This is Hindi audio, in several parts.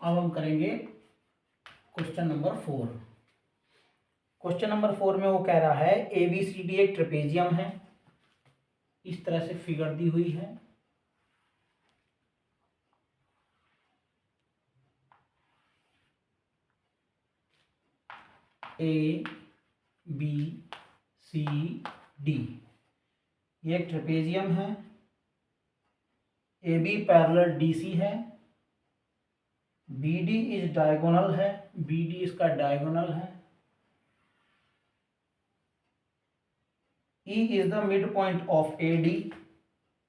अब हम करेंगे क्वेश्चन नंबर 4। क्वेश्चन नंबर 4 में वो कह रहा है ABCD एक ट्रेपेजियम है, इस तरह से फिगर दी हुई है। ABCD ये एक ट्रेपेजियम है। AB पैरेलल DC है, BD इज डायगोनल है, BD इसका डायगोनल है। E is the mid point of AD,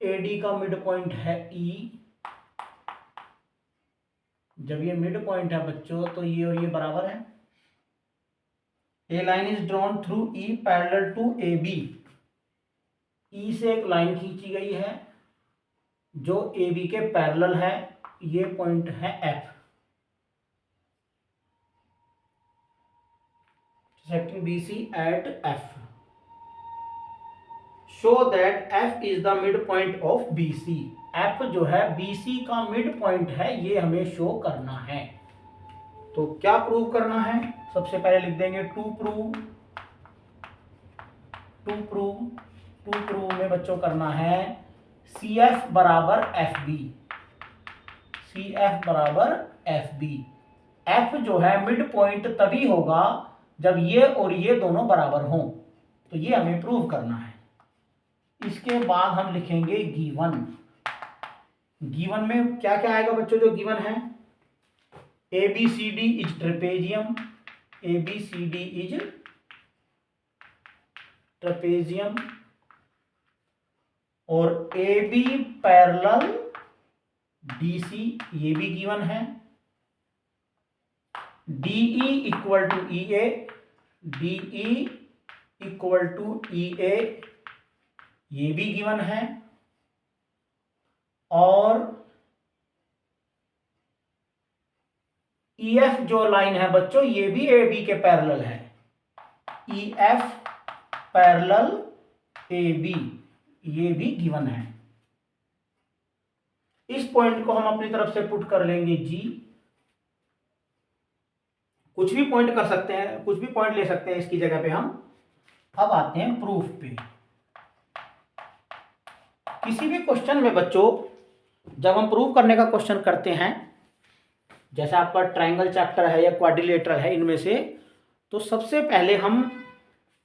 AD का मिड पॉइंट है E। जब ये मिड पॉइंट है बच्चों तो ये और ये बराबर है। A line is drawn through E parallel to AB, E से एक लाइन खींची गई है जो AB के पैरेलल है, ये पॉइंट है F। Secting BC at F, show that F is the mid point of BC। F जो है BC का मिड पॉइंट है, ये हमें शो करना है। तो क्या प्रूव करना है? सबसे पहले लिख देंगे टू प्रूव में बच्चों करना है CF बराबर FB, CF बराबर FB। F जो है मिड पॉइंट तभी होगा जब ये और ये दोनों बराबर हों, तो ये हमें प्रूव करना है। इसके बाद हम लिखेंगे गिवन में क्या क्या आएगा बच्चों? जो गिवन है ABCD is trapezium, ABCD is trapezium, और AB पैरेलल DC ये भी गिवन है। DE equal to EA, DE equal to EA ये भी गिवन है। और EF जो लाइन है बच्चों ये भी AB के पैरेलल है, EF पैरेलल AB ये भी गिवन है। इस पॉइंट को हम अपनी तरफ से पुट कर लेंगे G। कुछ भी पॉइंट कर सकते हैं, कुछ भी पॉइंट ले सकते हैं इसकी जगह पे हम। अब आते हैं प्रूफ पे। किसी भी क्वेश्चन में बच्चों जब हम प्रूव करने का क्वेश्चन करते हैं, जैसे आपका ट्रायंगल चैप्टर है या क्वाड्रिलेटरल है, इनमें से तो सबसे पहले हम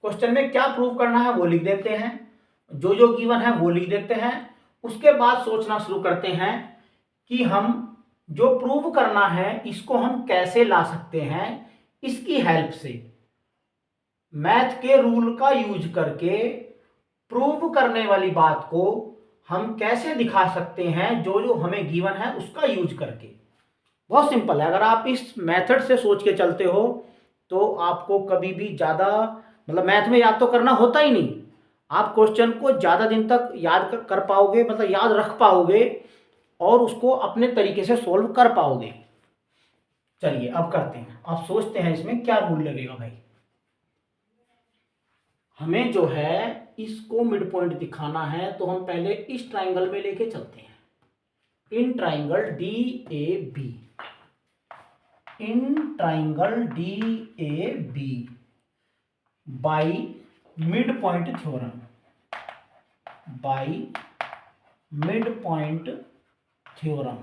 क्वेश्चन में क्या प्रूव करना है वो लिख देते हैं, जो जो गिवन है वो लिख देते हैं। उसके बाद सोचना शुरू करते हैं कि हम जो प्रूव करना है इसको हम कैसे ला सकते हैं। इसकी हेल्प से मैथ के रूल का यूज करके प्रूव करने वाली बात को हम कैसे दिखा सकते हैं, जो जो हमें गिवन है उसका यूज करके। बहुत सिंपल है। अगर आप इस मेथड से सोच के चलते हो तो आपको कभी भी ज़्यादा मतलब मैथ में याद तो करना होता ही नहीं, आप क्वेश्चन को ज़्यादा दिन तक याद कर पाओगे, मतलब याद रख पाओगे और उसको अपने तरीके से सोल्व कर पाओगे। चलिए अब करते हैं। आप सोचते हैं इसमें क्या रूल लगेगा भाई? हमें जो है इसको मिड पॉइंट दिखाना है, तो हम पहले इस ट्राइंगल में लेके चलते हैं। In triangle DAB, in triangle DAB by mid point theorem, by mid point theorem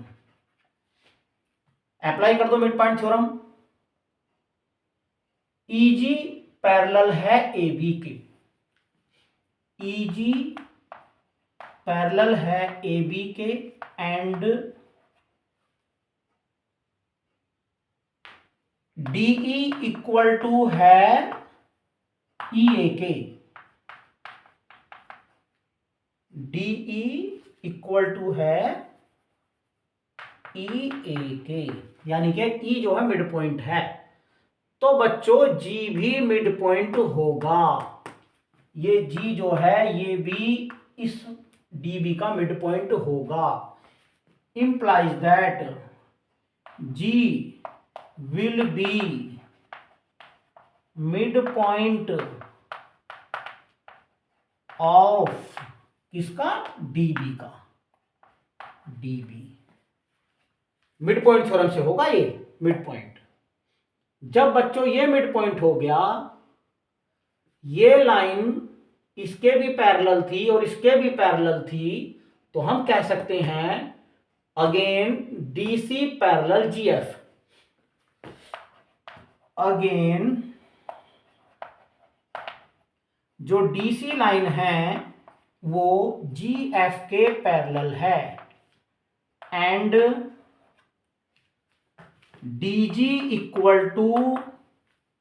apply कर दो mid point theorem. EG parallel है AB के, EG पैरेलल है AB के एंड DE इक्वल टू है EA के, DE इक्वल टू है EA के, यानी कि E जो है मिड पॉइंट है। तो बच्चों G भी मिड पॉइंट होगा। ये G जो है ये भी इस DB का मिड पॉइंट होगा। Implies that G will be mid point of किसका? DB का, DB। मिड पॉइंट थ्योरम से होगा ये मिड पॉइंट। जब बच्चों ये मिड पॉइंट हो गया, ये लाइन इसके भी पैरेलल थी और इसके भी पैरेलल थी, तो हम कह सकते हैं again DC parallel GF. Again जो डीसी लाइन है वो जीएफ के पैरेलल है and DG equal to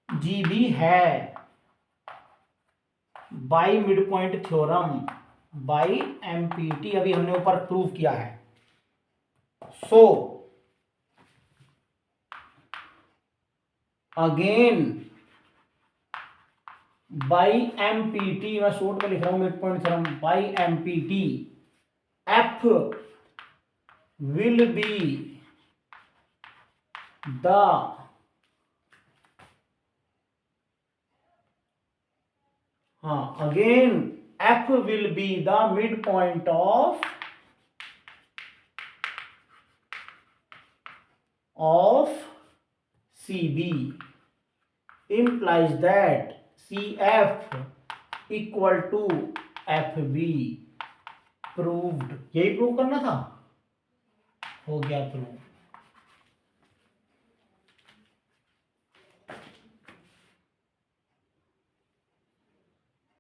GB है by mid point theorem by MPT. अभी हमने ऊपर प्रूव किया है। सो अगेन बाई एमपीटी, मैं शॉर्ट में लिख रहा हूं mid point theorem, by MPT F will be the again F will be the midpoint of CB, implies that CF equal to FB। Proved, यही प्रूव करना था, हो गया प्रूव।